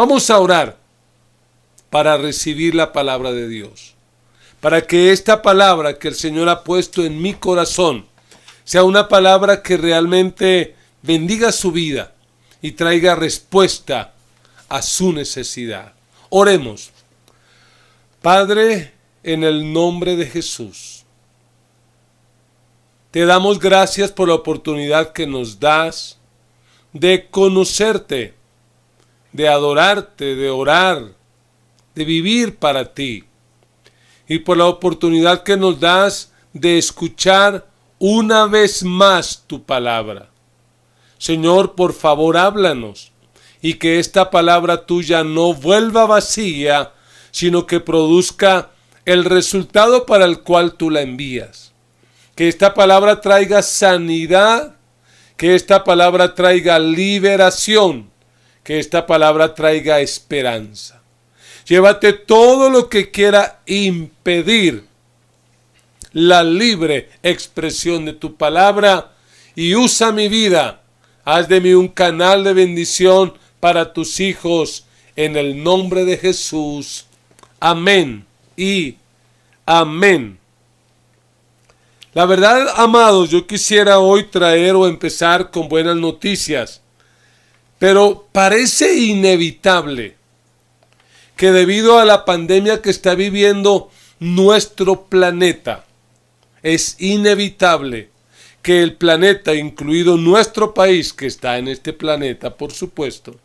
Vamos a orar para recibir la palabra de Dios, para que esta palabra que el Señor ha puesto en mi corazón sea una palabra que realmente bendiga su vida y traiga respuesta a su necesidad. Oremos. Padre, en el nombre de Jesús, te damos gracias por la oportunidad que nos das de conocerte, de adorarte, de orar, de vivir para ti, y por la oportunidad que nos das de escuchar una vez más tu palabra. Señor, por favor, háblanos, y que esta palabra tuya no vuelva vacía, sino que produzca el resultado para el cual tú la envías. Que esta palabra traiga sanidad, que esta palabra traiga liberación, que esta palabra traiga esperanza. Llévate todo lo que quiera impedir la libre expresión de tu palabra y usa mi vida. Haz de mí un canal de bendición para tus hijos en el nombre de Jesús. Amén y amén. La verdad, amados, yo quisiera hoy traer o empezar con buenas noticias, pero parece inevitable que debido a la pandemia que está viviendo nuestro planeta, es inevitable que el planeta, incluido nuestro país que está en este planeta, por supuesto,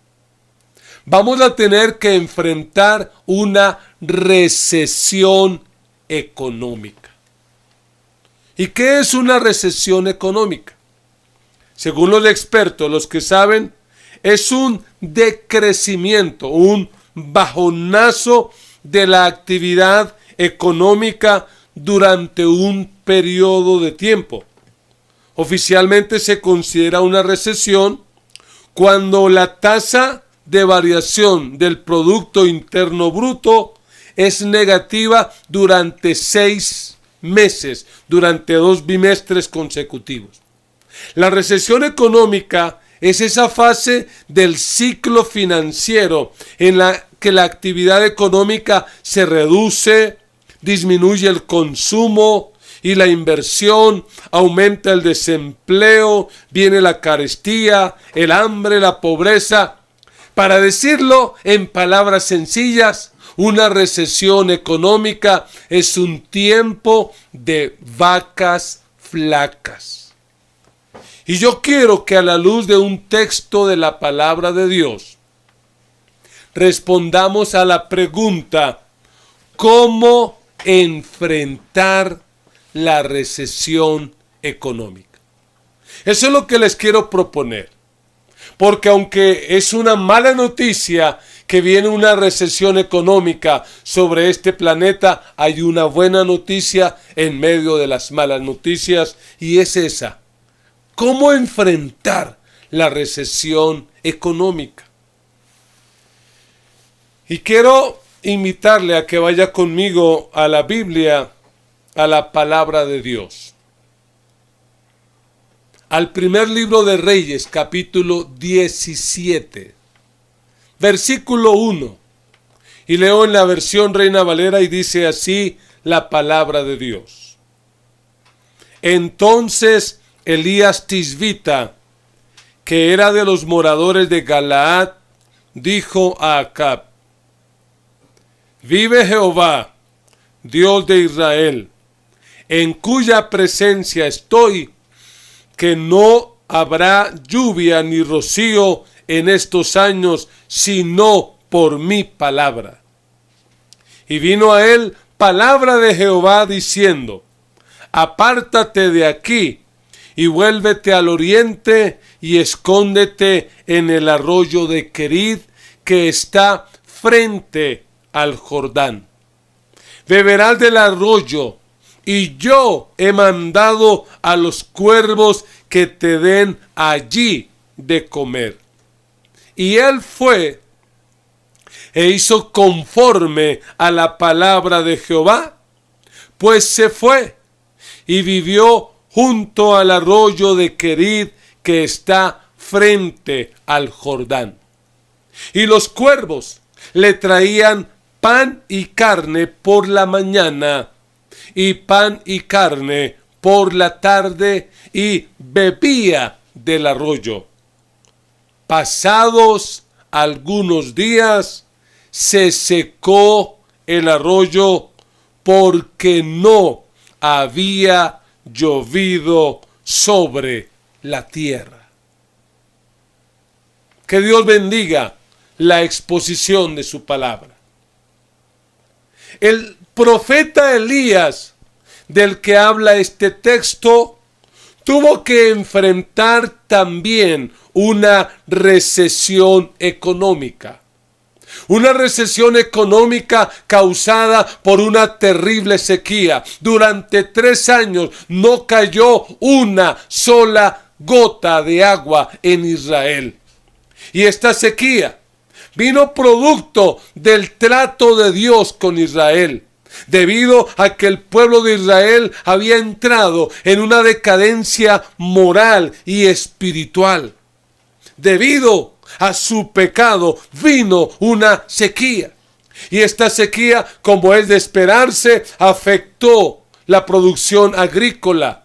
vamos a tener que enfrentar una recesión económica. ¿Y qué es una recesión económica? Según los expertos, los que saben, es un decrecimiento, un bajonazo de la actividad económica durante un periodo de tiempo. Oficialmente se considera una recesión cuando la tasa de variación del Producto Interno Bruto es negativa durante 6 meses, durante 2 bimestres consecutivos. La recesión económica es esa fase del ciclo financiero en la que la actividad económica se reduce, disminuye el consumo y la inversión, aumenta el desempleo, viene la carestía, el hambre, la pobreza. Para decirlo en palabras sencillas, una recesión económica es un tiempo de vacas flacas. Y yo quiero que a la luz de un texto de la palabra de Dios, respondamos a la pregunta, ¿cómo enfrentar la recesión económica? Eso es lo que les quiero proponer. Porque aunque es una mala noticia que viene una recesión económica sobre este planeta, hay una buena noticia en medio de las malas noticias, y es esa: ¿cómo enfrentar la recesión económica? Y quiero invitarle a que vaya conmigo a la Biblia, a la palabra de Dios. Al primer libro de Reyes, capítulo 17, versículo 1. Y leo en la versión Reina Valera y dice así la palabra de Dios. Entonces Elías Tisbita, que era de los moradores de Galaad, dijo a Acab: Vive Jehová, Dios de Israel, en cuya presencia estoy, que no habrá lluvia ni rocío en estos años, sino por mi palabra. Y vino a él palabra de Jehová diciendo: Apártate de aquí y vuélvete al oriente y escóndete en el arroyo de Querid, que está frente al Jordán. Beberás del arroyo, y yo he mandado a los cuervos que te den allí de comer. Y él fue e hizo conforme a la palabra de Jehová, pues se fue y vivió junto al arroyo de Querid, que está frente al Jordán. y los cuervos le traían pan y carne por la mañana, y pan y carne por la tarde, y bebía del arroyo. Pasados algunos días, se secó el arroyo porque no había llovido sobre la tierra. Que Dios bendiga la exposición de su palabra. El profeta Elías, del que habla este texto, tuvo que enfrentar también una recesión económica. Una recesión económica causada por una terrible sequía. Durante 3 años no cayó una sola gota de agua en Israel. Y esta sequía vino producto del trato de Dios con Israel, debido a que el pueblo de Israel había entrado en una decadencia moral y espiritual. Debido a su pecado vino una sequía. Y esta sequía, como es de esperarse, afectó la producción agrícola.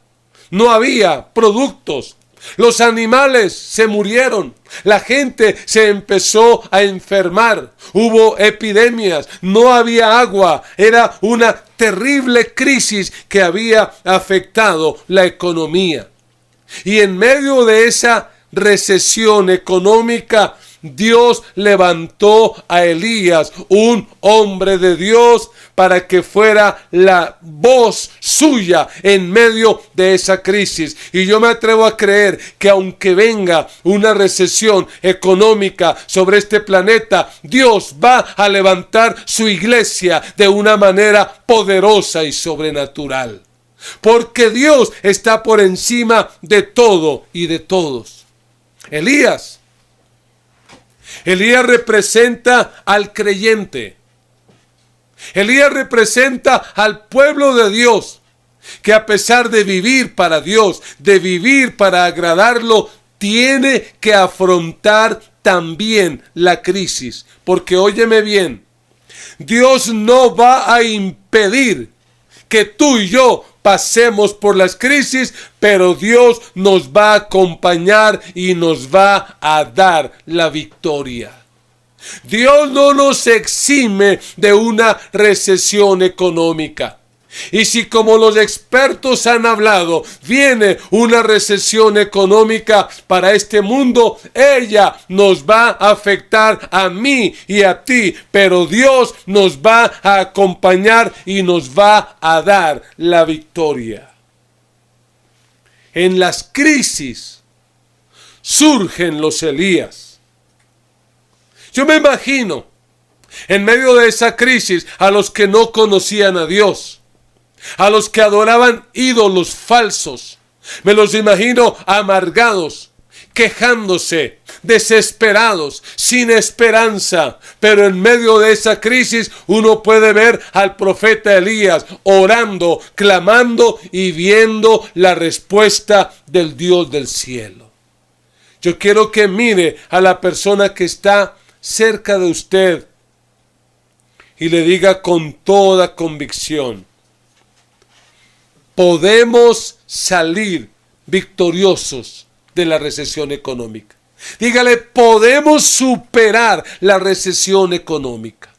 No había productos. Los animales se murieron. La gente se empezó a enfermar. Hubo epidemias. No había agua. Era una terrible crisis que había afectado la economía. Y en medio de esa recesión económica, Dios levantó a Elías, un hombre de Dios, para que fuera la voz suya en medio de esa crisis. Y yo me atrevo a creer que aunque venga una recesión económica sobre este planeta, Dios va a levantar su iglesia de una manera poderosa y sobrenatural. Porque Dios está por encima de todo y de todos. Elías representa al creyente. Elías representa al pueblo de Dios, que a pesar de vivir para Dios, de vivir para agradarlo, tiene que afrontar también la crisis. Porque óyeme bien, Dios no va a impedir que tú y yo pasemos por las crisis, pero Dios nos va a acompañar y nos va a dar la victoria. Dios no nos exime de una recesión económica. Y si, como los expertos han hablado, viene una recesión económica para este mundo, ella nos va a afectar a mí y a ti, pero Dios nos va a acompañar y nos va a dar la victoria. En las crisis surgen los Elías. Yo me imagino en medio de esa crisis a los que no conocían a Dios, a los que adoraban ídolos falsos. Me los imagino amargados, quejándose, desesperados, sin esperanza. Pero en medio de esa crisis uno puede ver al profeta Elías orando, clamando y viendo la respuesta del Dios del cielo. Yo quiero que mire a la persona que está cerca de usted y le diga con toda convicción: podemos salir victoriosos de la recesión económica. Dígale: podemos superar la recesión económica.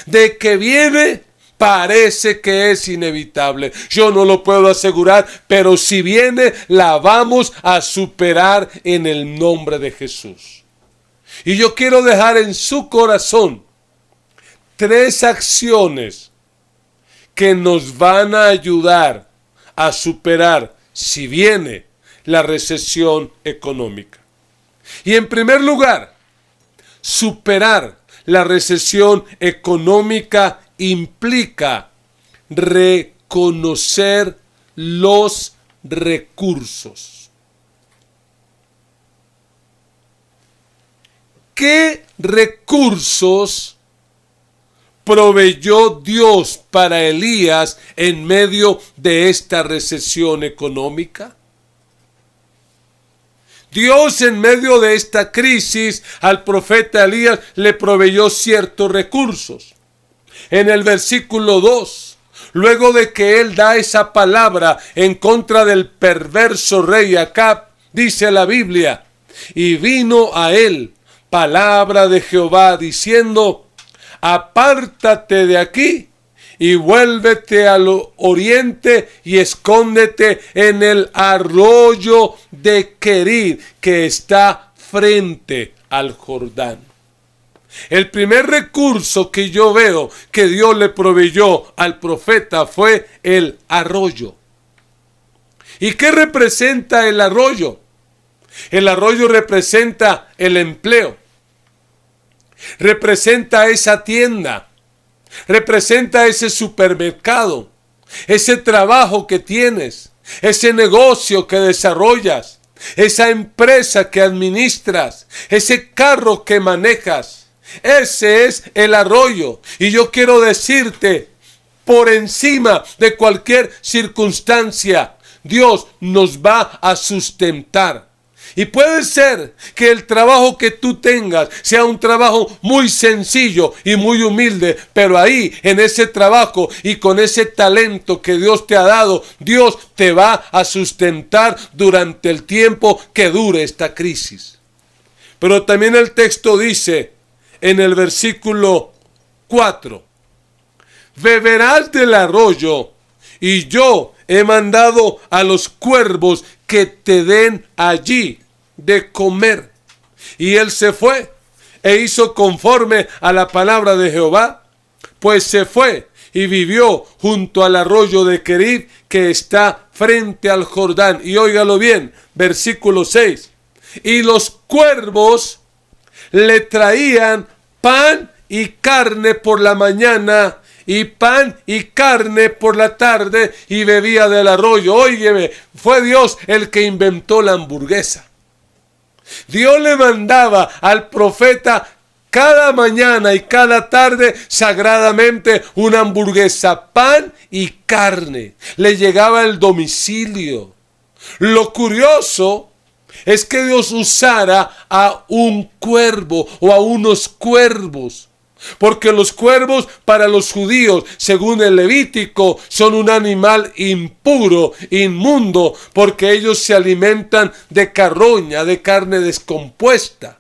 De que viene, parece que es inevitable. Yo no lo puedo asegurar, pero si viene, la vamos a superar en el nombre de Jesús. Y yo quiero dejar en su corazón 3 acciones que nos van a ayudar a superar, si viene, la recesión económica. Y en primer lugar, superar la recesión económica implica reconocer los recursos. ¿Qué recursos proveyó Dios para Elías en medio de esta recesión económica? Dios, en medio de esta crisis, al profeta Elías le proveyó ciertos recursos. En el versículo 2, luego de que él da esa palabra en contra del perverso rey Acab, dice la Biblia: y vino a él palabra de Jehová diciendo: apártate de aquí y vuélvete al oriente y escóndete en el arroyo de Querid, que está frente al Jordán. El primer recurso que yo veo que Dios le proveyó al profeta fue el arroyo. ¿Y qué representa el arroyo? El arroyo representa el empleo, representa esa tienda, representa ese supermercado, ese trabajo que tienes, ese negocio que desarrollas, esa empresa que administras, ese carro que manejas. Ese es el arroyo. Y yo quiero decirte, por encima de cualquier circunstancia, Dios nos va a sustentar. Y puede ser que el trabajo que tú tengas sea un trabajo muy sencillo y muy humilde, pero ahí, en ese trabajo y con ese talento que Dios te ha dado, Dios te va a sustentar durante el tiempo que dure esta crisis. Pero también el texto dice en el versículo 4: beberás del arroyo, y yo he mandado a los cuervos que te den allí de comer. Y él se fue e hizo conforme a la palabra de Jehová, pues se fue y vivió junto al arroyo de Querid, que está frente al Jordán. Y óigalo bien, versículo 6: y los cuervos le traían pan y carne por la mañana, y pan y carne por la tarde, y bebía del arroyo. Óyeme, fue Dios el que inventó la hamburguesa. Dios le mandaba al profeta cada mañana y cada tarde sagradamente una hamburguesa, pan y carne. Le llegaba al domicilio. Lo curioso es que Dios usara a un cuervo o a unos cuervos. Porque los cuervos para los judíos, según el Levítico, son un animal impuro, inmundo, porque ellos se alimentan de carroña, de carne descompuesta.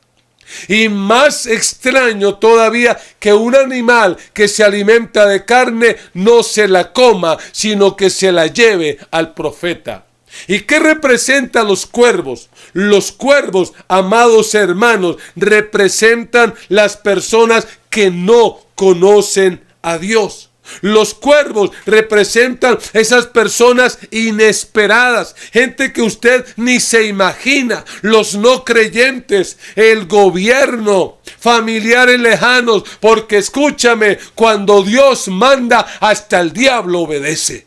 Y más extraño todavía, que un animal que se alimenta de carne no se la coma, sino que se la lleve al profeta. ¿Y qué representan los cuervos? Los cuervos, amados hermanos, representan las personas que no conocen a Dios. Los cuervos representan esas personas inesperadas, gente que usted ni se imagina, los no creyentes, el gobierno, familiares lejanos, porque escúchame, cuando Dios manda, hasta el diablo obedece.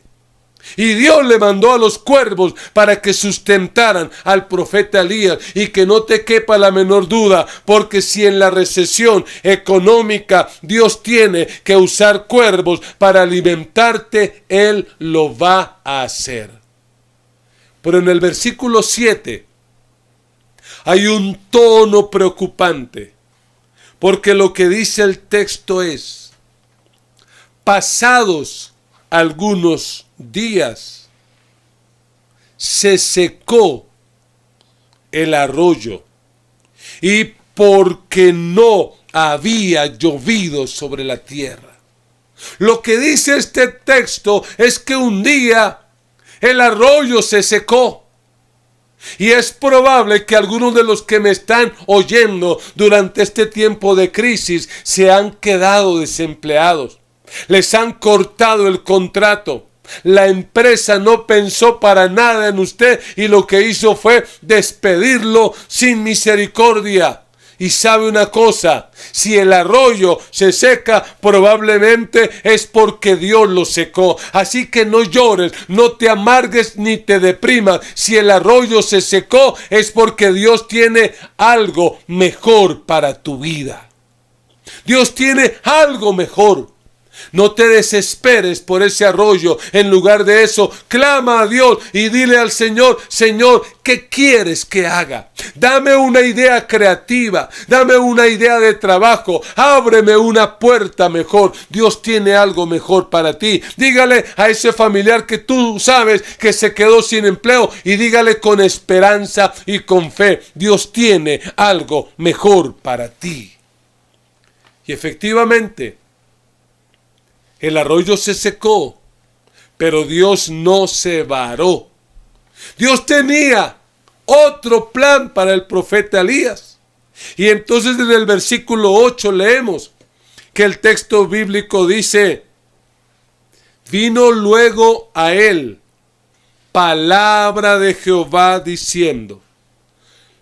Y Dios le mandó a los cuervos para que sustentaran al profeta Elías. Y que no te quepa la menor duda, porque si en la recesión económica Dios tiene que usar cuervos para alimentarte, Él lo va a hacer. Pero en el versículo 7 hay un tono preocupante, porque lo que dice el texto es: pasados algunos días se secó el arroyo, y porque no había llovido sobre la tierra. Lo que dice este texto es que un día el arroyo se secó. Y es probable que algunos de los que me están oyendo durante este tiempo de crisis se han quedado desempleados. Les han cortado el contrato. La empresa no pensó para nada en usted y lo que hizo fue despedirlo sin misericordia. Y sabe una cosa, si el arroyo se seca, probablemente es porque Dios lo secó. Así que no llores, no te amargues ni te deprimas. Si el arroyo se secó, es porque Dios tiene algo mejor para tu vida. Dios tiene algo mejor. No te desesperes por ese arroyo. En lugar de eso, clama a Dios y dile al Señor: Señor, ¿qué quieres que haga? Dame una idea creativa, dame una idea de trabajo, ábreme una puerta mejor. Dios tiene algo mejor para ti. Dígale a ese familiar que tú sabes que se quedó sin empleo, y dígale con esperanza y con fe: Dios tiene algo mejor para ti. Y efectivamente, el arroyo se secó, pero Dios no se varó. Dios tenía otro plan para el profeta Elías. Y entonces en el versículo 8 leemos que el texto bíblico dice: vino luego a él palabra de Jehová diciendo: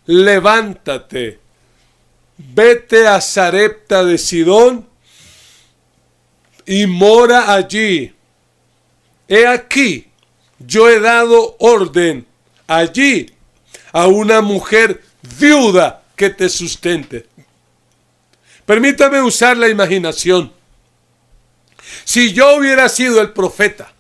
levántate, vete a Sarepta de Sidón y mora allí. He aquí, yo he dado orden allí a una mujer viuda que te sustente. Permítame usar la imaginación. Si yo hubiera sido el profeta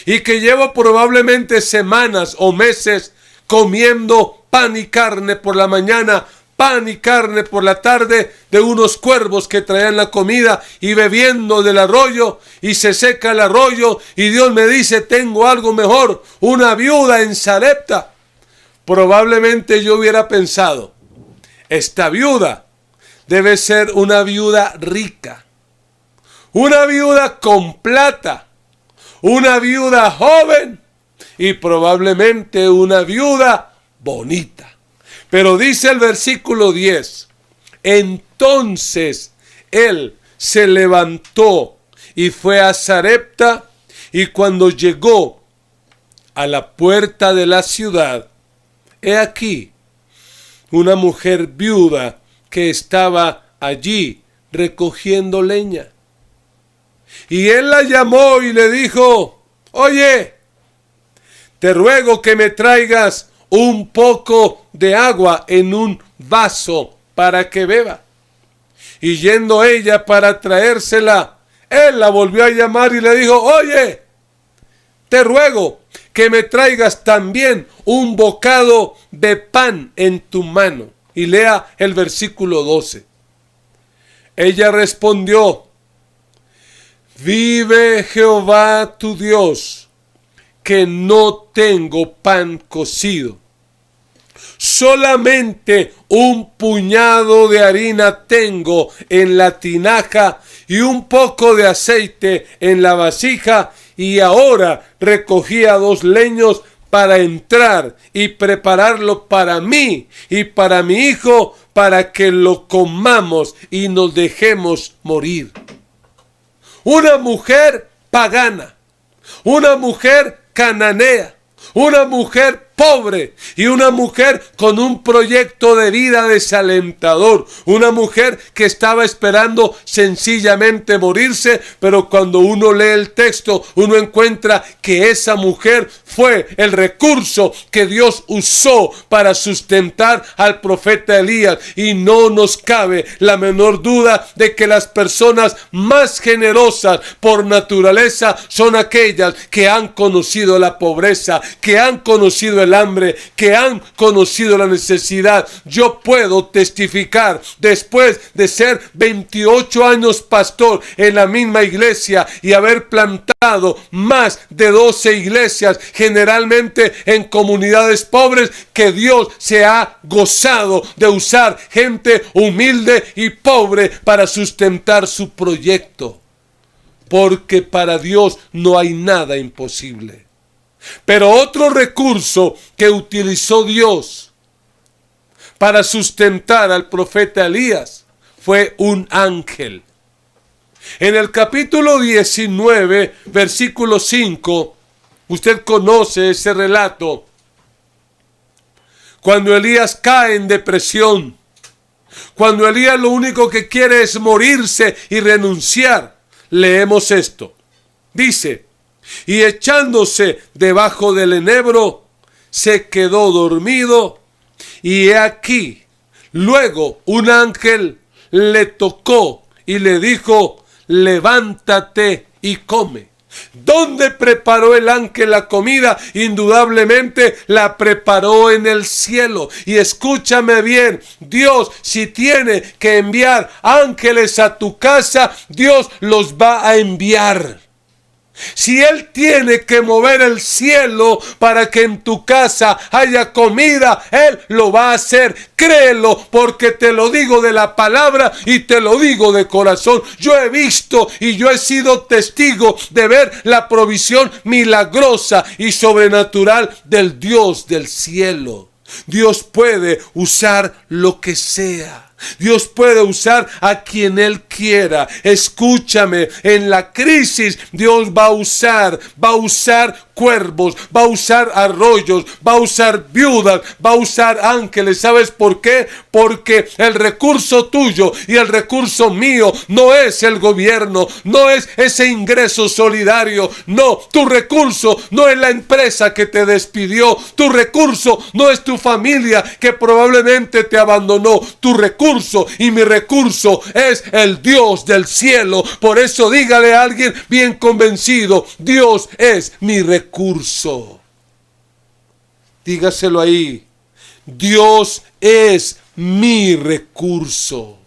y que llevo probablemente semanas o meses comiendo pan y carne por la mañana, pan y carne por la tarde de unos cuervos que traían la comida, y bebiendo del arroyo, y se seca el arroyo, y Dios me dice: tengo algo mejor, una viuda en Sarepta, probablemente yo hubiera pensado: esta viuda debe ser una viuda rica, una viuda con plata, una viuda joven y probablemente una viuda bonita. Pero dice el versículo 10: entonces él se levantó y fue a Sarepta, y cuando llegó a la puerta de la ciudad, he aquí una mujer viuda que estaba allí recogiendo leña. Y él la llamó y le dijo: oye, te ruego que me traigas un poco de agua en un vaso para que beba. Y yendo ella para traérsela, él la volvió a llamar y le dijo: oye, te ruego que me traigas también un bocado de pan en tu mano. Y lea el versículo 12. Ella respondió: vive Jehová tu Dios, que no tengo pan cocido. Solamente un puñado de harina tengo en la tinaja y un poco de aceite en la vasija, y ahora recogía 2 leños para entrar y prepararlo para mí y para mi hijo, para que lo comamos y nos dejemos morir. Una mujer pagana, una mujer cananea, una mujer pobre y una mujer con un proyecto de vida desalentador, una mujer que estaba esperando sencillamente morirse. Pero cuando uno lee el texto, uno encuentra que esa mujer fue el recurso que Dios usó para sustentar al profeta Elías. Y no nos cabe la menor duda de que las personas más generosas por naturaleza son aquellas que han conocido la pobreza, que han conocido el hambre, que han conocido la necesidad. Yo puedo testificar, después de ser 28 años pastor en la misma iglesia y haber plantado más de 12 iglesias, generalmente en comunidades pobres, que Dios se ha gozado de usar gente humilde y pobre para sustentar su proyecto, porque para Dios no hay nada imposible. Pero otro recurso que utilizó Dios para sustentar al profeta Elías fue un ángel. En el capítulo 19, versículo 5, usted conoce ese relato. Cuando Elías cae en depresión, cuando Elías lo único que quiere es morirse y renunciar, leemos esto. Dice: y echándose debajo del enebro, se quedó dormido, y he aquí, luego un ángel le tocó y le dijo: levántate y come. ¿Dónde preparó el ángel la comida? Indudablemente la preparó en el cielo. Y escúchame bien, Dios, si tiene que enviar ángeles a tu casa, Dios los va a enviar. Si Él tiene que mover el cielo para que en tu casa haya comida, Él lo va a hacer. Créelo, porque te lo digo de la palabra y te lo digo de corazón. Yo he visto y yo he sido testigo de ver la provisión milagrosa y sobrenatural del Dios del cielo. Dios puede usar lo que sea. Dios puede usar a quien Él quiera. Escúchame, en la crisis Dios va a usar cuervos, va a usar arroyos, va a usar viudas, va a usar ángeles. ¿Sabes por qué? Porque el recurso tuyo y el recurso mío no es el gobierno, no es ese ingreso solidario. No, tu recurso no es la empresa que te despidió, tu recurso no es tu familia que probablemente te abandonó. Tu recurso y mi recurso es el Dios del cielo. Por eso dígale a alguien bien convencido: Dios es mi recurso. Dígaselo ahí: Dios es mi recurso.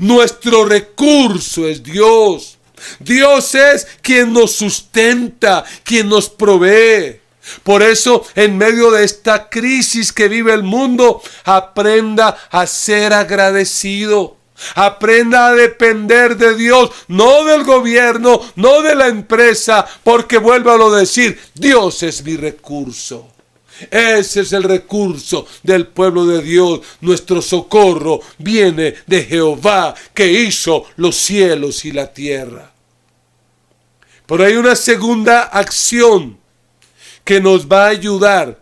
Nuestro recurso es Dios. Dios es quien nos sustenta, quien nos provee. Por eso, en medio de esta crisis que vive el mundo, aprenda a ser agradecido. Aprenda a depender de Dios, no del gobierno, no de la empresa, porque vuélvalo a decir: Dios es mi recurso. Ese es el recurso del pueblo de Dios. Nuestro socorro viene de Jehová, que hizo los cielos y la tierra. Pero hay una segunda acción que nos va a ayudar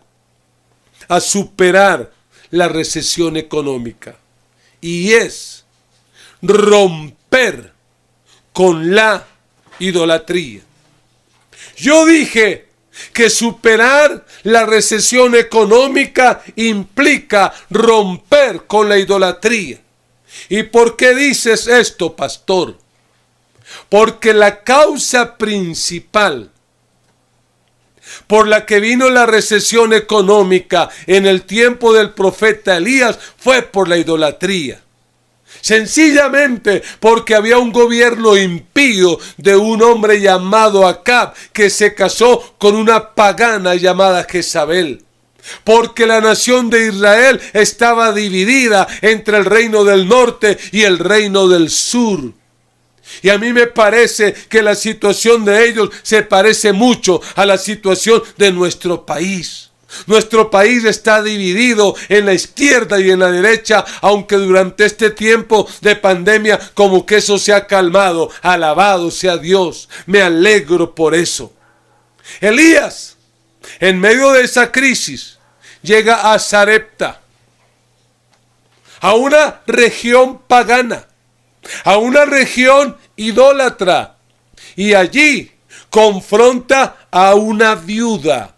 a superar la recesión económica, y es romper con la idolatría. Yo dije que superar la recesión económica implica romper con la idolatría. ¿Y por qué dices esto, pastor? Porque la causa principal por la que vino la recesión económica en el tiempo del profeta Elías fue por la idolatría. Sencillamente porque había un gobierno impío de un hombre llamado Acab, que se casó con una pagana llamada Jezabel. Porque la nación de Israel estaba dividida entre el reino del norte y el reino del sur. Y a mí me parece que la situación de ellos se parece mucho a la situación de nuestro país. Nuestro país está dividido en la izquierda y en la derecha, aunque durante este tiempo de pandemia como que eso se ha calmado. Alabado sea Dios, me alegro por eso. Elías, en medio de esa crisis, llega a Sarepta, a una región pagana, a una región idólatra, y allí confronta a una viuda.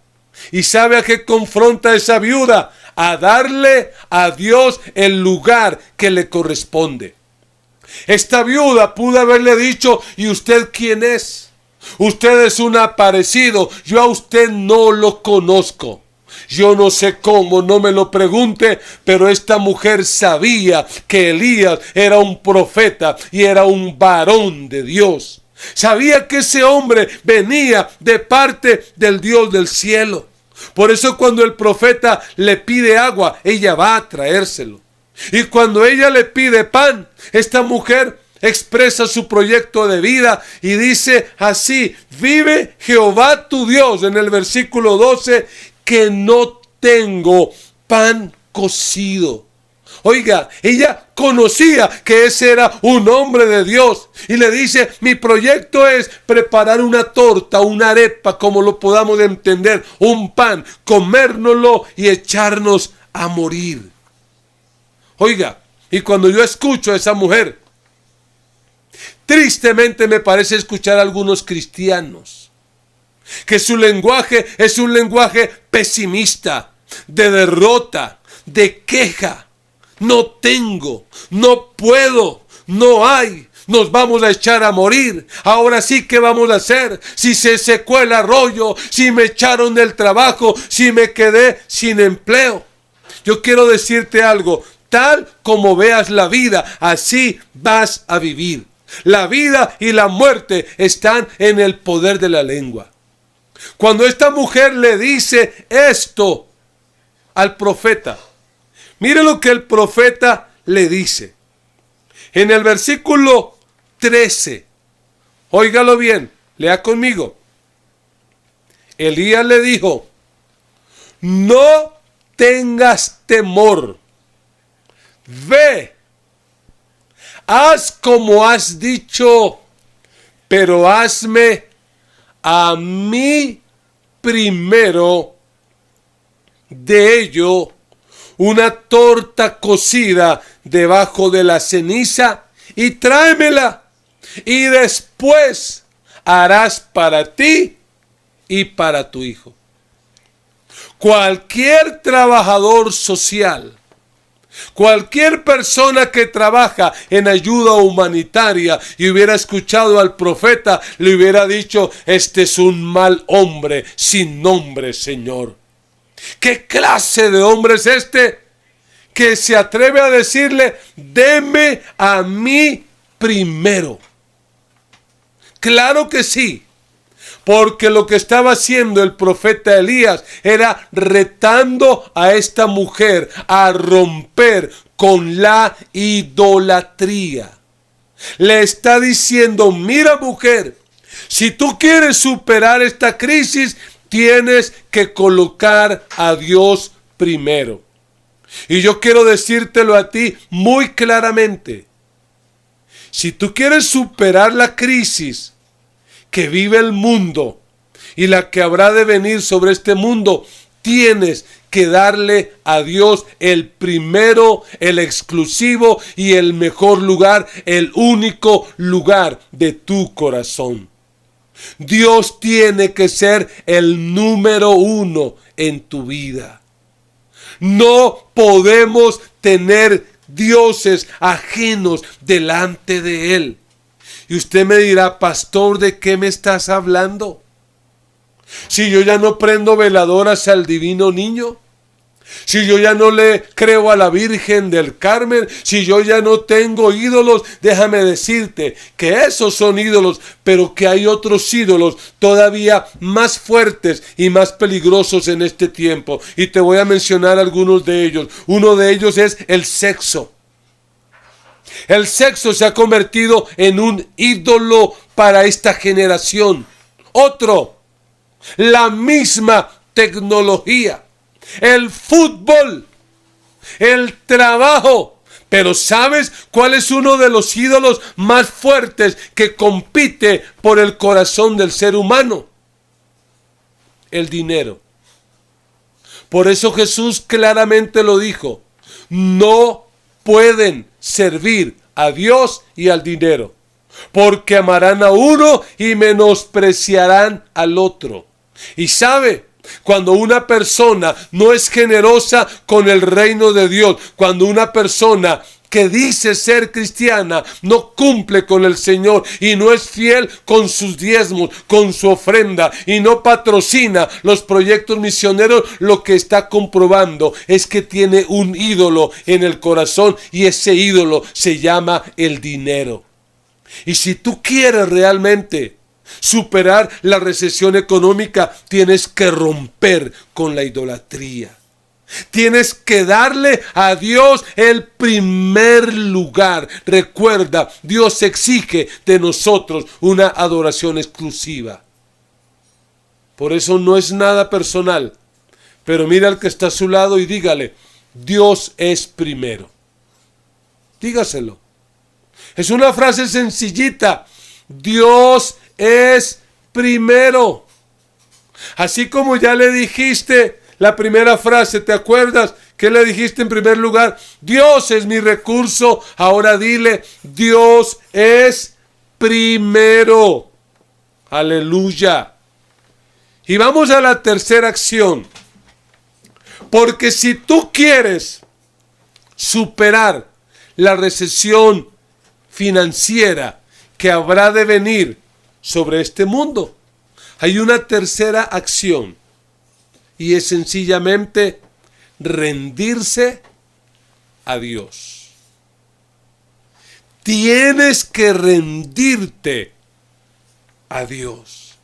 ¿Y sabe a qué confronta esa viuda? A darle a Dios el lugar que le corresponde. Esta viuda pudo haberle dicho: ¿y usted quién es? Usted es un aparecido, yo a usted no lo conozco. Yo no sé cómo, no me lo pregunte, pero esta mujer sabía que Elías era un profeta y era un varón de Dios. Sabía que ese hombre venía de parte del Dios del cielo. Por eso cuando el profeta le pide agua, ella va a traérselo. Y cuando ella le pide pan, esta mujer expresa su proyecto de vida y dice así: vive Jehová tu Dios, en el versículo 12, que no tengo pan cocido. Oiga, ella conocía que ese era un hombre de Dios y le dice: mi proyecto es preparar una torta, una arepa, como lo podamos entender, un pan, comérnoslo y echarnos a morir. Oiga, y cuando yo escucho a esa mujer, tristemente me parece escuchar a algunos cristianos que su lenguaje es un lenguaje pesimista, de derrota, de queja. No tengo, no puedo, no hay, nos vamos a echar a morir. Ahora sí, ¿qué vamos a hacer? Si se secó el arroyo, si me echaron del trabajo, si me quedé sin empleo. Yo quiero decirte algo, tal como veas la vida, así vas a vivir. La vida y la muerte están en el poder de la lengua. Cuando esta mujer le dice esto al profeta, mire lo que el profeta le dice. En el versículo 13, óigalo bien, lea conmigo. Elías le dijo, no tengas temor, ve, haz como has dicho, pero hazme a mí primero de ello una torta cocida debajo de la ceniza y tráemela, y después harás para ti y para tu hijo. Cualquier trabajador social, cualquier persona que trabaja en ayuda humanitaria y hubiera escuchado al profeta, le hubiera dicho, este es un mal hombre sin nombre, Señor. ¿Qué clase de hombre es este que se atreve a decirle, deme a mí primero? Claro que sí. Porque lo que estaba haciendo el profeta Elías era retando a esta mujer a romper con la idolatría. Le está diciendo, mira mujer, si tú quieres superar esta crisis, tienes que colocar a Dios primero. Y yo quiero decírtelo a ti muy claramente. Si tú quieres superar la crisis que vive el mundo y la que habrá de venir sobre este mundo, tienes que darle a Dios el primero, el exclusivo y el mejor lugar, el único lugar de tu corazón. Dios tiene que ser el número uno en tu vida. No podemos tener dioses ajenos delante de Él. Y usted me dirá, pastor, ¿de qué me estás hablando? Si yo ya no prendo veladoras al divino niño, si yo ya no le creo a la Virgen del Carmen, si yo ya no tengo ídolos, déjame decirte que esos son ídolos, pero que hay otros ídolos todavía más fuertes y más peligrosos en este tiempo. Y te voy a mencionar algunos de ellos. Uno de ellos es el sexo. El sexo se ha convertido en un ídolo para esta generación. Otro, la misma tecnología, el fútbol, el trabajo. Pero ¿sabes cuál es uno de los ídolos más fuertes que compite por el corazón del ser humano? El dinero. Por eso Jesús claramente lo dijo, no pueden servir a Dios y al dinero, porque amarán a uno y menospreciarán al otro. Y sabe, cuando una persona no es generosa con el reino de Dios, cuando una persona que dice ser cristiana no cumple con el Señor y no es fiel con sus diezmos, con su ofrenda y no patrocina los proyectos misioneros, lo que está comprobando es que tiene un ídolo en el corazón y ese ídolo se llama el dinero. Y si tú quieres realmente superar la recesión económica, tienes que romper con la idolatría. Tienes que darle a Dios el primer lugar. Recuerda, Dios exige de nosotros una adoración exclusiva. Por eso no es nada personal. Pero mira al que está a su lado y dígale, Dios es primero. Dígaselo. Es una frase sencillita. Dios es primero. Así como ya le dijiste la primera frase, ¿te acuerdas? ¿Qué le dijiste en primer lugar? Dios es mi recurso. Ahora dile, Dios es primero. Aleluya. Y vamos a la tercera acción. Porque si tú quieres superar la recesión financiera que habrá de venir sobre este mundo. Hay una tercera acción y es sencillamente rendirse a Dios. Tienes que rendirte a Dios.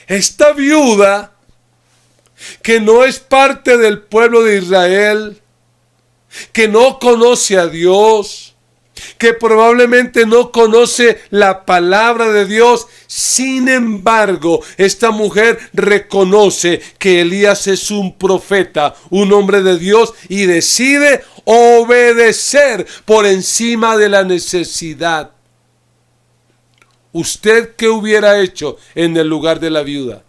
Esta viuda, que no es parte del pueblo de Israel, que no conoce a Dios, que probablemente no conoce la palabra de Dios, sin embargo, esta mujer reconoce que Elías es un profeta, un hombre de Dios, y decide obedecer por encima de la necesidad. ¿Usted qué hubiera hecho en el lugar de la viuda?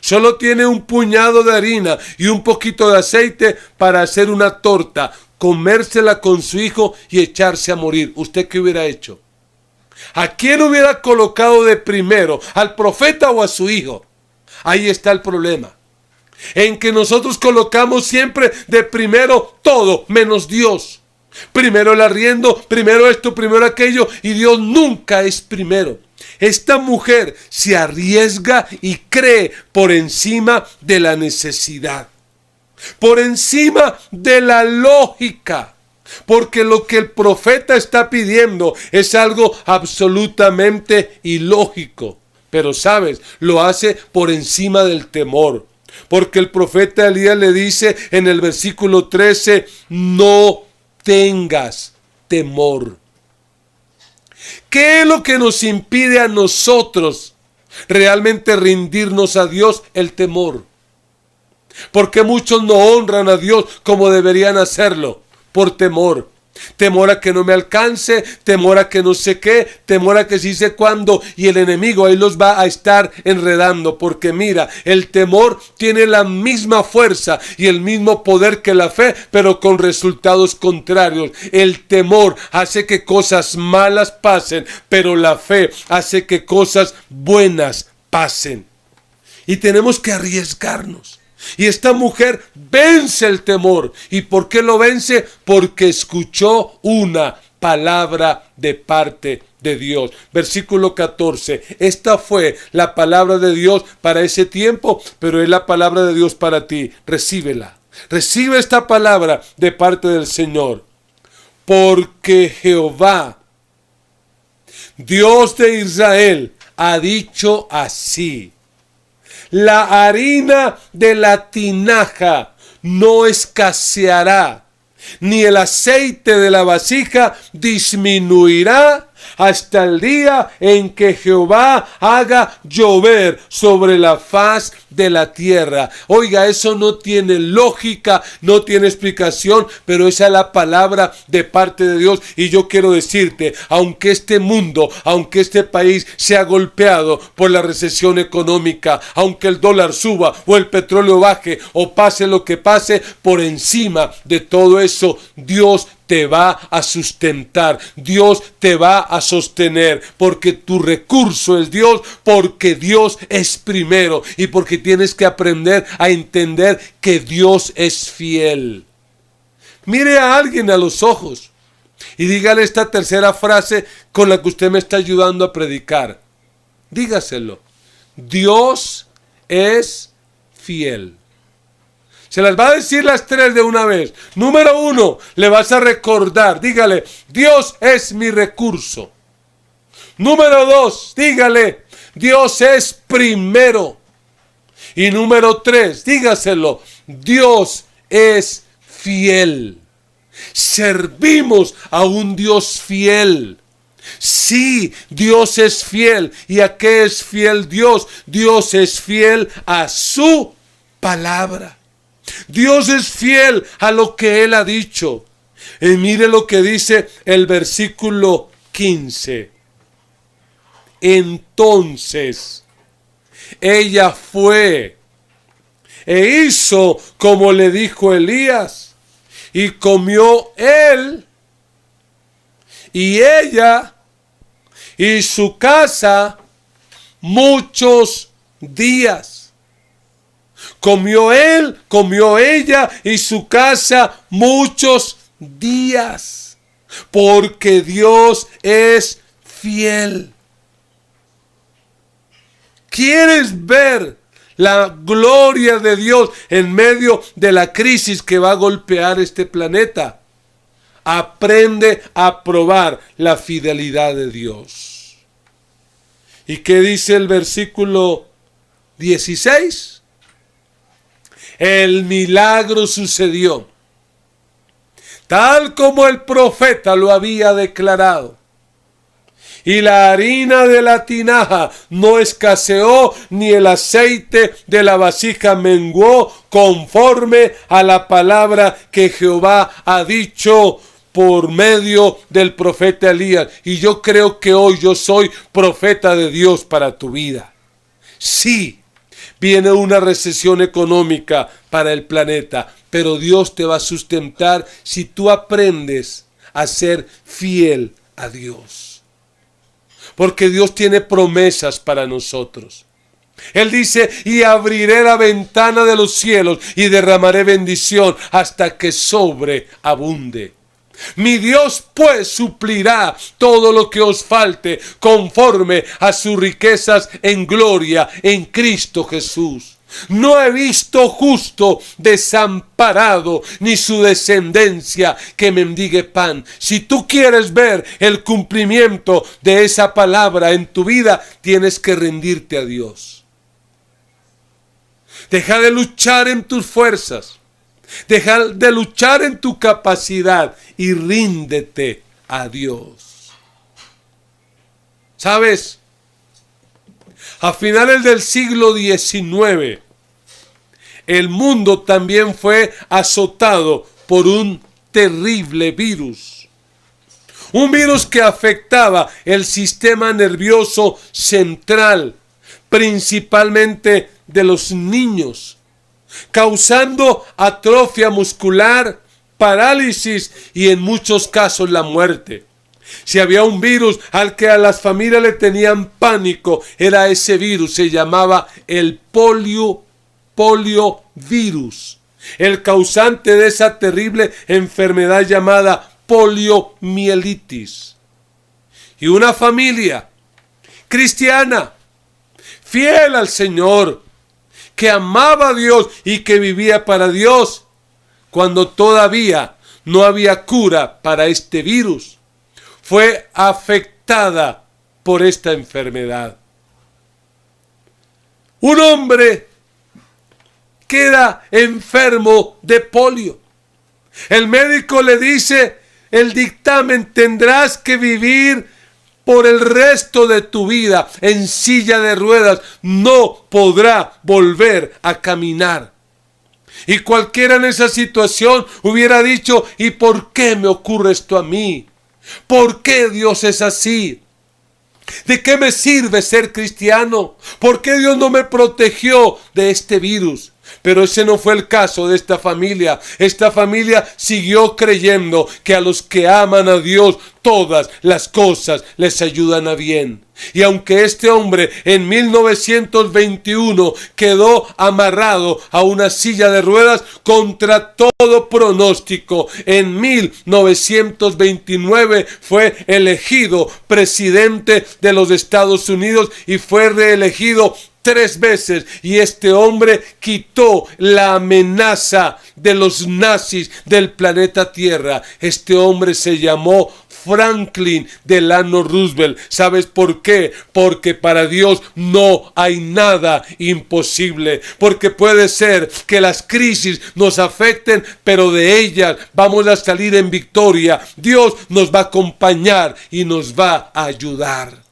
Solo tiene un puñado de harina y un poquito de aceite para hacer una torta, comérsela con su hijo y echarse a morir. ¿Usted qué hubiera hecho? ¿A quién hubiera colocado de primero? ¿Al profeta o a su hijo? Ahí está el problema. En que nosotros colocamos siempre de primero todo, menos Dios. Primero el arriendo, primero esto, primero aquello, y Dios nunca es primero. Esta mujer se arriesga y cree por encima de la necesidad, por encima de la lógica, porque lo que el profeta está pidiendo es algo absolutamente ilógico. Pero sabes, lo hace por encima del temor, porque el profeta Elías le dice en el versículo 13, no tengas temor. ¿Qué es lo que nos impide a nosotros realmente rendirnos a Dios? El temor. Porque muchos no honran a Dios como deberían hacerlo, por temor. Temor a que no me alcance, temor a que no sé qué, temor a que sí sé cuándo, y el enemigo ahí los va a estar enredando, porque mira, el temor tiene la misma fuerza y el mismo poder que la fe, pero con resultados contrarios. El temor hace que cosas malas pasen, pero la fe hace que cosas buenas pasen. Y tenemos que arriesgarnos. Y esta mujer vence el temor. ¿Y por qué lo vence? Porque escuchó una palabra de parte de Dios. Versículo 14. Esta fue la palabra de Dios para ese tiempo, pero es la palabra de Dios para ti. Recíbela. Recibe esta palabra de parte del Señor. Porque Jehová, Dios de Israel, ha dicho así: la harina de la tinaja no escaseará, ni el aceite de la vasija disminuirá hasta el día en que Jehová haga llover sobre la faz de la tierra. Oiga, eso no tiene lógica, no tiene explicación, pero esa es la palabra de parte de Dios. Y yo quiero decirte, aunque este mundo, aunque este país sea golpeado por la recesión económica, aunque el dólar suba o el petróleo baje o pase lo que pase, por encima de todo eso, Dios te va a sustentar, Dios te va a sostener, porque tu recurso es Dios, porque Dios es primero y porque tienes que aprender a entender que Dios es fiel. Mire a alguien a los ojos y dígale esta tercera frase con la que usted me está ayudando a predicar. Dígaselo: Dios es fiel. Se las va a decir las tres de una vez. Número 1, le vas a recordar, dígale: Dios es mi recurso. Número 2, dígale: Dios es primero. Y número 3, dígaselo: Dios es fiel. Servimos a un Dios fiel. Sí, Dios es fiel. ¿Y a qué es fiel Dios? Dios es fiel a su palabra. Dios es fiel a lo que Él ha dicho. Y mire lo que dice el versículo 15. Entonces ella fue e hizo como le dijo Elías, y comió él y ella y su casa muchos días. Comió él, comió ella y su casa muchos días. porque Dios es fiel. ¿Quieres ver la gloria de Dios en medio de la crisis que va a golpear este planeta? Aprende a probar la fidelidad de Dios. ¿Y qué dice el versículo 16? El milagro sucedió, tal como el profeta lo había declarado. Y la harina de la tinaja no escaseó, ni el aceite de la vasija menguó, conforme a la palabra que Jehová ha dicho por medio del profeta Elías. Y yo creo que hoy yo soy profeta de Dios para tu vida. Sí, viene una recesión económica para el planeta, pero Dios te va a sustentar si tú aprendes a ser fiel a Dios. Porque Dios tiene promesas para nosotros. Él dice, y abriré la ventana de los cielos y derramaré bendición hasta que sobreabunde. Mi Dios pues suplirá todo lo que os falte conforme a sus riquezas en gloria en Cristo Jesús. No he visto justo desamparado, ni su descendencia que mendigue pan. Si tú quieres ver el cumplimiento de esa palabra en tu vida, tienes que rendirte a Dios. Deja de luchar en tus fuerzas. Deja de luchar en tu capacidad y ríndete a Dios. ¿Sabes? A finales del siglo XIX, el mundo también fue azotado por un terrible virus. Un virus que afectaba el sistema nervioso central, principalmente de los niños, causando atrofia muscular, parálisis y en muchos casos la muerte. Si había un virus al que a las familias le tenían pánico, era ese virus, se llamaba el poliovirus, el causante de esa terrible enfermedad llamada poliomielitis. Y una familia cristiana, fiel al Señor, que amaba a Dios y que vivía para Dios, cuando todavía no había cura para este virus, fue afectada por esta enfermedad. Un hombre queda enfermo de polio. El médico le dice, el dictamen, tendrás que vivir por el resto de tu vida en silla de ruedas, no podrá volver a caminar. Y cualquiera en esa situación hubiera dicho, ¿y por qué me ocurre esto a mí? ¿Por qué Dios es así? ¿De qué me sirve ser cristiano? ¿Por qué Dios no me protegió de este virus? Pero ese no fue el caso de esta familia. Esta familia siguió creyendo que a los que aman a Dios todas las cosas les ayudan a bien. Y aunque este hombre en 1921 quedó amarrado a una silla de ruedas contra todo pronóstico, en 1929 fue elegido presidente de los Estados Unidos y fue reelegido 3 veces, y este hombre quitó la amenaza de los nazis del planeta Tierra. Este hombre se llamó Franklin Delano Roosevelt. ¿Sabes por qué? Porque para Dios no hay nada imposible. Porque puede ser que las crisis nos afecten, pero de ellas vamos a salir en victoria. Dios nos va a acompañar y nos va a ayudar.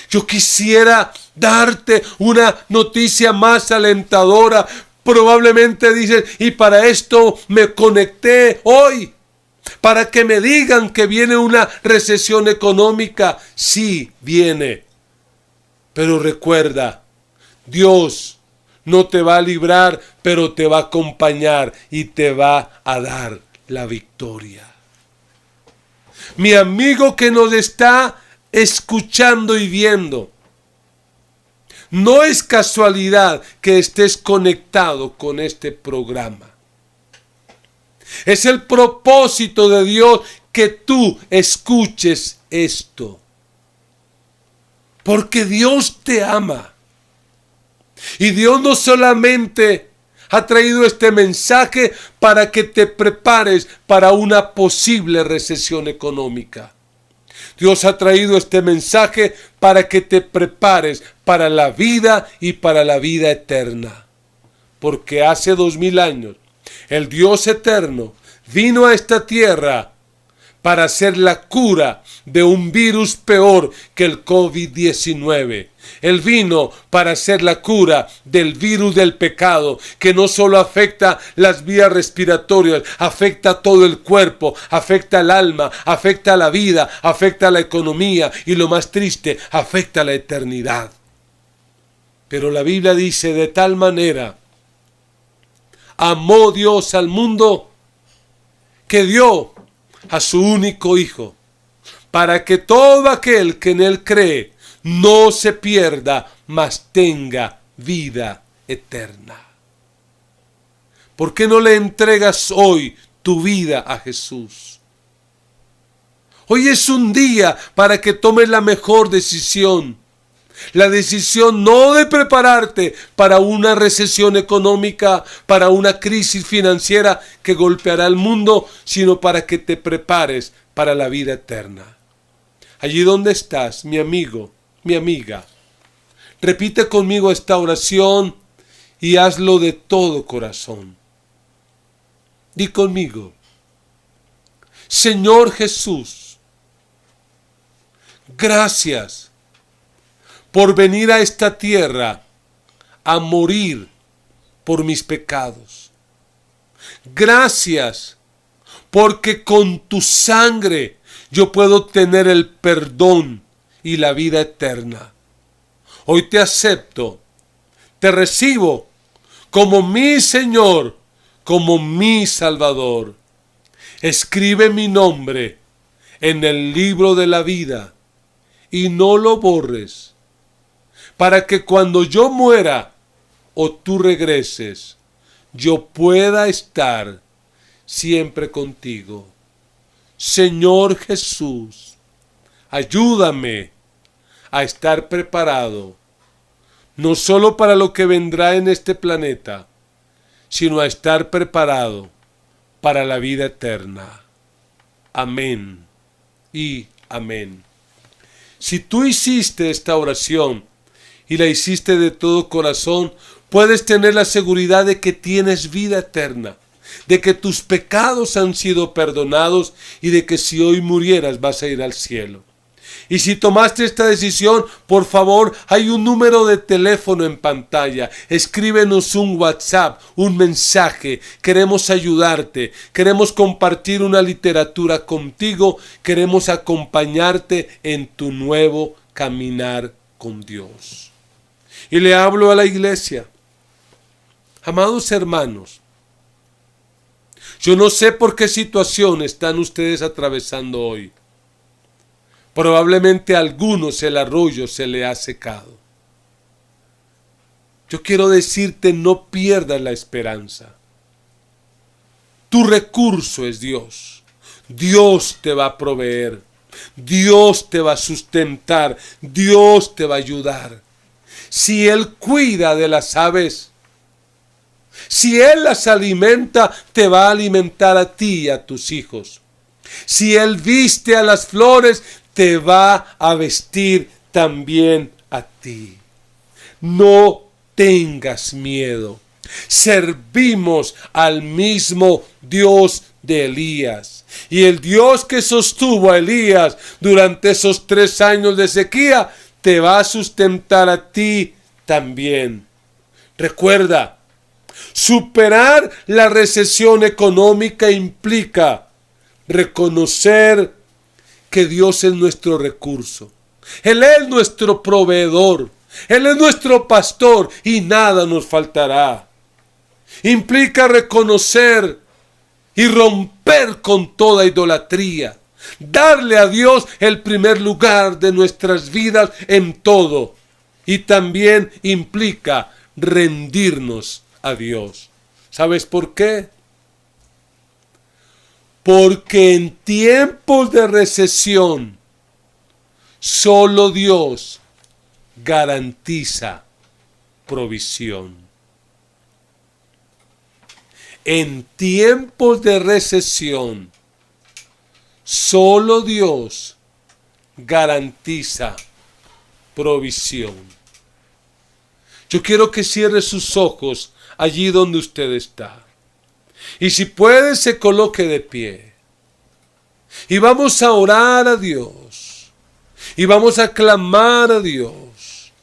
Yo quisiera darte una noticia más alentadora. Probablemente dices, y para esto me conecté hoy, para que me digan que viene una recesión económica. Sí, viene. Pero recuerda, Dios no te va a librar, pero te va a acompañar y te va a dar la victoria. Mi amigo que nos está escuchando y viendo, no es casualidad que estés conectado con este programa. Es el propósito de Dios que tú escuches esto. Porque Dios te ama. Y Dios no solamente ha traído este mensaje para que te prepares para una posible recesión económica. Dios ha traído este mensaje para que te prepares para la vida y para la vida eterna. Porque hace 2000 años, el Dios eterno vino a esta tierra para hacer la cura de un virus peor que el COVID-19. Él vino para hacer la cura del virus del pecado, que no solo afecta las vías respiratorias, afecta todo el cuerpo, afecta el alma, afecta la vida, afecta la economía y lo más triste, afecta la eternidad. Pero la Biblia dice: de tal manera amó Dios al mundo que dio a su único Hijo, para que todo aquel que en Él cree no se pierda, mas tenga vida eterna. ¿Por qué no le entregas hoy tu vida a Jesús? Hoy es un día para que tomes la mejor decisión. La decisión no de prepararte para una recesión económica, para una crisis financiera que golpeará al mundo, sino para que te prepares para la vida eterna. Allí donde estás, mi amigo, mi amiga, repite conmigo esta oración y hazlo de todo corazón. Di conmigo: Señor Jesús, gracias por venir a esta tierra a morir por mis pecados. Gracias porque con tu sangre yo puedo tener el perdón y la vida eterna. Hoy te acepto, te recibo como mi Señor, como mi Salvador. Escribe mi nombre en el libro de la vida y no lo borres, para que cuando yo muera o tú regreses, yo pueda estar siempre contigo. Señor Jesús, ayúdame a estar preparado, no solo para lo que vendrá en este planeta, sino a estar preparado para la vida eterna. Amén y amén. Si tú hiciste esta oración y la hiciste de todo corazón, puedes tener la seguridad de que tienes vida eterna, de que tus pecados han sido perdonados y de que si hoy murieras vas a ir al cielo. Y si tomaste esta decisión, por favor, hay un número de teléfono en pantalla. Escríbenos un WhatsApp, un mensaje. Queremos ayudarte. Queremos compartir una literatura contigo. Queremos acompañarte en tu nuevo caminar con Dios. Y le hablo a la iglesia. Amados hermanos, yo no sé por qué situación están ustedes atravesando hoy. Probablemente a algunos el arroyo se le ha secado. Yo quiero decirte, no pierdas la esperanza. Tu recurso es Dios. Dios te va a proveer. Dios te va a sustentar. Dios te va a ayudar. Si Él cuida de las aves, si Él las alimenta, te va a alimentar a ti y a tus hijos. Si Él viste a las flores, te va a vestir también a ti. No tengas miedo. Servimos al mismo Dios de Elías. Y el Dios que sostuvo a Elías durante esos 3 años de sequía, te va a sustentar a ti también. Recuerda, superar la recesión económica implica reconocer que Dios es nuestro recurso. Él es nuestro proveedor. Él es nuestro pastor y nada nos faltará. Implica reconocer y romper con toda idolatría. Darle a Dios el primer lugar de nuestras vidas en todo. Y también implica rendirnos a Dios. ¿Sabes por qué? Porque en tiempos de recesión, solo Dios garantiza provisión. En tiempos de recesión, solo Dios garantiza provisión. Yo quiero que cierre sus ojos allí donde usted está. Y si puede, se coloque de pie. Y vamos a orar a Dios. Y vamos a clamar a Dios.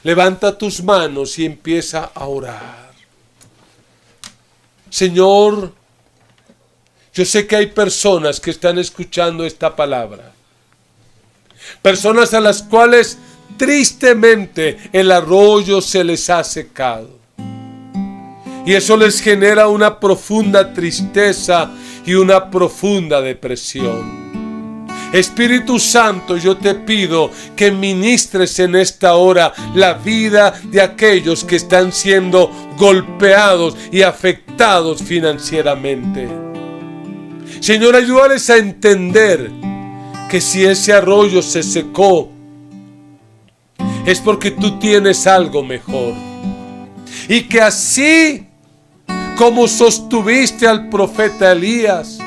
Levanta tus manos y empieza a orar. Señor, yo sé que hay personas que están escuchando esta palabra. Personas a las cuales tristemente el arroyo se les ha secado. Y eso les genera una profunda tristeza y una profunda depresión. Espíritu Santo, yo te pido que ministres en esta hora la vida de aquellos que están siendo golpeados y afectados financieramente. Señor, ayúdales a entender que si ese arroyo se secó, es porque tú tienes algo mejor. Y que así como sostuviste al profeta Elías,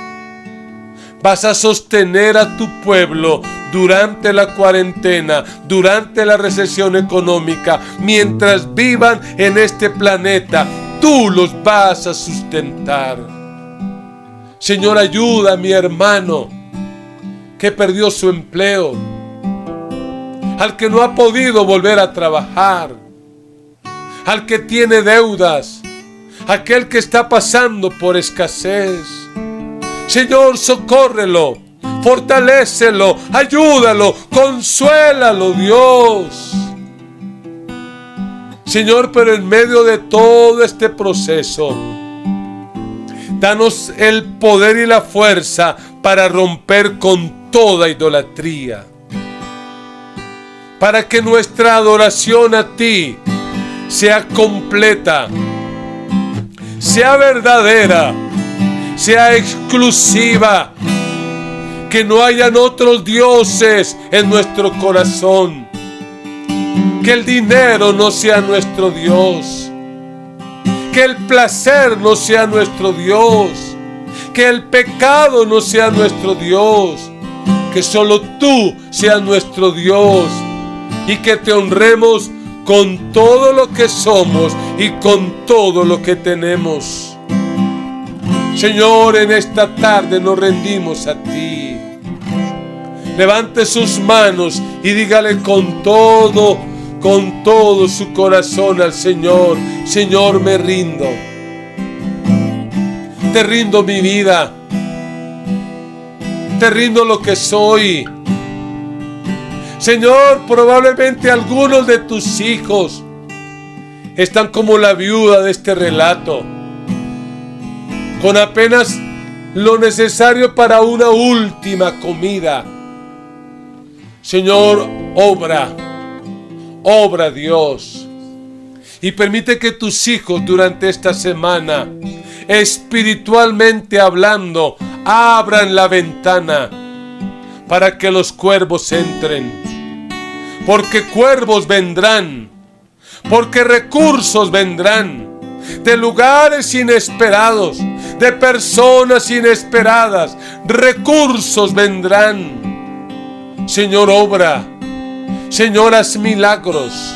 vas a sostener a tu pueblo durante la cuarentena, durante la recesión económica, mientras vivan en este planeta. Tú los vas a sustentar. Señor, ayuda a mi hermano que perdió su empleo, al que no ha podido volver a trabajar, al que tiene deudas, aquel que está pasando por escasez. Señor, socórrelo, fortalécelo, ayúdalo, consuélalo, Dios. Señor, pero en medio de todo este proceso, danos el poder y la fuerza para romper con toda idolatría, para que nuestra adoración a ti sea completa, sea verdadera, sea exclusiva, que no hayan otros dioses en nuestro corazón, que el dinero no sea nuestro Dios, que el placer no sea nuestro Dios, que el pecado no sea nuestro Dios, que solo tú seas nuestro Dios y que te honremos con todo lo que somos y con todo lo que tenemos. Señor, en esta tarde nos rendimos a ti. Levante sus manos y dígale con todo su corazón al Señor: Señor, me rindo. Te rindo mi vida. Te rindo lo que soy. Señor, probablemente algunos de tus hijos están como la viuda de este relato, con apenas lo necesario para una última comida. Señor, obra Dios, y permite que tus hijos durante esta semana, espiritualmente hablando, abran la ventana para que los cuervos entren. Porque cuervos vendrán, porque recursos vendrán, de lugares inesperados, de personas inesperadas, recursos vendrán. Señor, obra. Señor, haz milagros.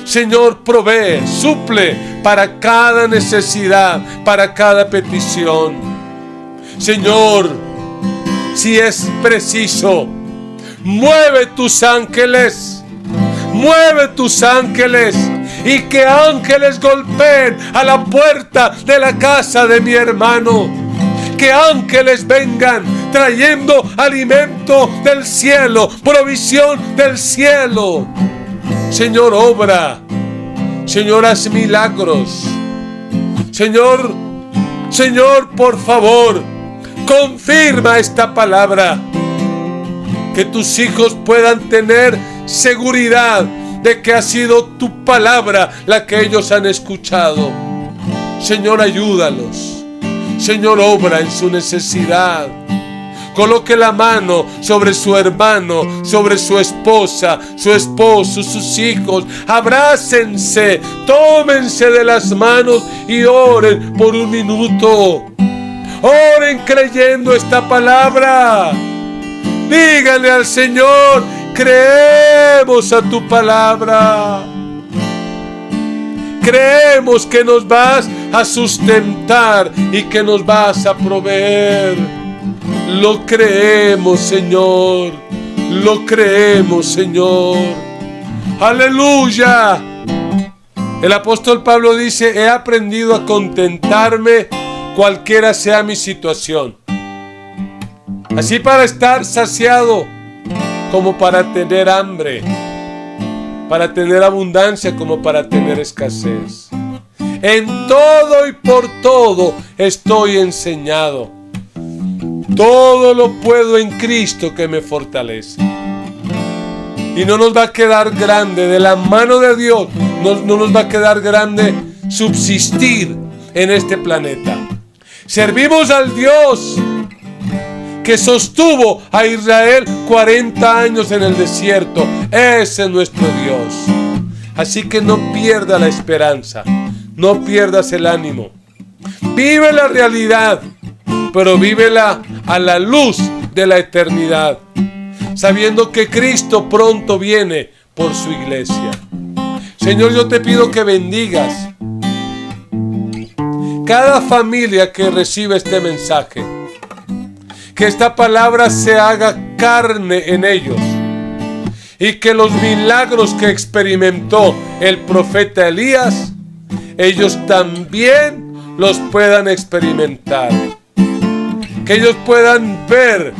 Señor, provee, suple para cada necesidad, para cada petición. Señor, si es preciso, mueve tus ángeles y que ángeles golpeen a la puerta de la casa de mi hermano. Que ángeles vengan trayendo alimento del cielo, provisión del cielo. Señor, obra. Señor, haz milagros. Señor, por favor, confirma esta palabra. Que tus hijos puedan tener seguridad de que ha sido tu palabra la que ellos han escuchado. Señor, ayúdalos. Señor, obra en su necesidad. Coloque la mano sobre su hermano, sobre su esposa, su esposo, sus hijos. Abrácense, tómense de las manos y oren por un minuto. Oren creyendo esta palabra. Díganle al Señor: creemos a tu palabra. Creemos que nos vas a sustentar y que nos vas a proveer. Lo creemos, Señor. Lo creemos, Señor. ¡Aleluya! El apóstol Pablo dice: he aprendido a contentarme cualquiera sea mi situación. Así para estar saciado como para tener hambre, para tener abundancia como para tener escasez. En todo y por todo estoy enseñado. Todo lo puedo en Cristo que me fortalece. Y no nos va a quedar grande, de la mano de Dios, no nos va a quedar grande subsistir en este planeta. Servimos al Dios que sostuvo a Israel 40 años en el desierto. Ese es nuestro Dios. Así que no pierda la esperanza, no pierdas el ánimo. Vive la realidad, pero vívela a la luz de la eternidad, sabiendo que Cristo pronto viene por su iglesia. Señor, yo te pido que bendigas cada familia que recibe este mensaje, que esta palabra se haga carne en ellos y que los milagros que experimentó el profeta Elías, ellos también los puedan experimentar. Que ellos puedan ver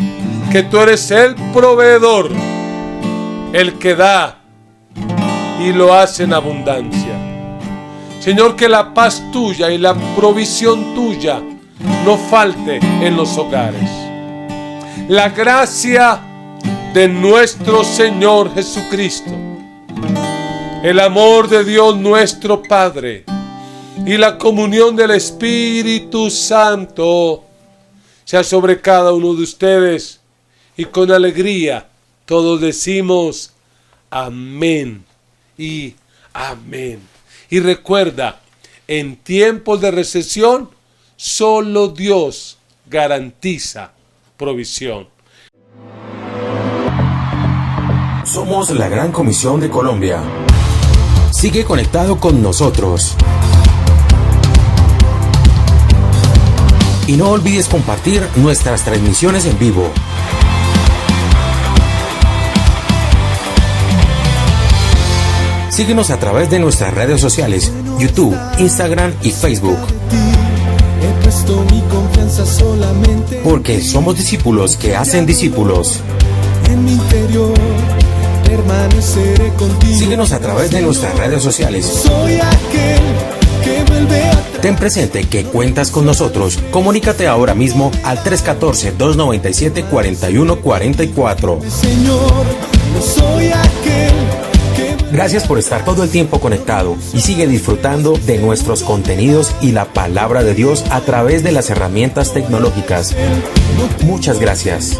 que tú eres el proveedor, el que da y lo hace en abundancia. Señor, que la paz tuya y la provisión tuya no falte en los hogares. La gracia de nuestro Señor Jesucristo, el amor de Dios nuestro Padre y la comunión del Espíritu Santo sea sobre cada uno de ustedes, y con alegría todos decimos amén y amén. Y recuerda, en tiempos de recesión, solo Dios garantiza provisión. Somos la Gran Comisión de Colombia. Sigue conectado con nosotros. Y no olvides compartir nuestras transmisiones en vivo. Síguenos a través de nuestras redes sociales, YouTube, Instagram y Facebook. Porque somos discípulos que hacen discípulos. Síguenos a través de nuestras redes sociales. Ten presente que cuentas con nosotros. Comunícate ahora mismo al 314-297-4144. Gracias por estar todo el tiempo conectado y sigue disfrutando de nuestros contenidos y la palabra de Dios a través de las herramientas tecnológicas. Muchas gracias.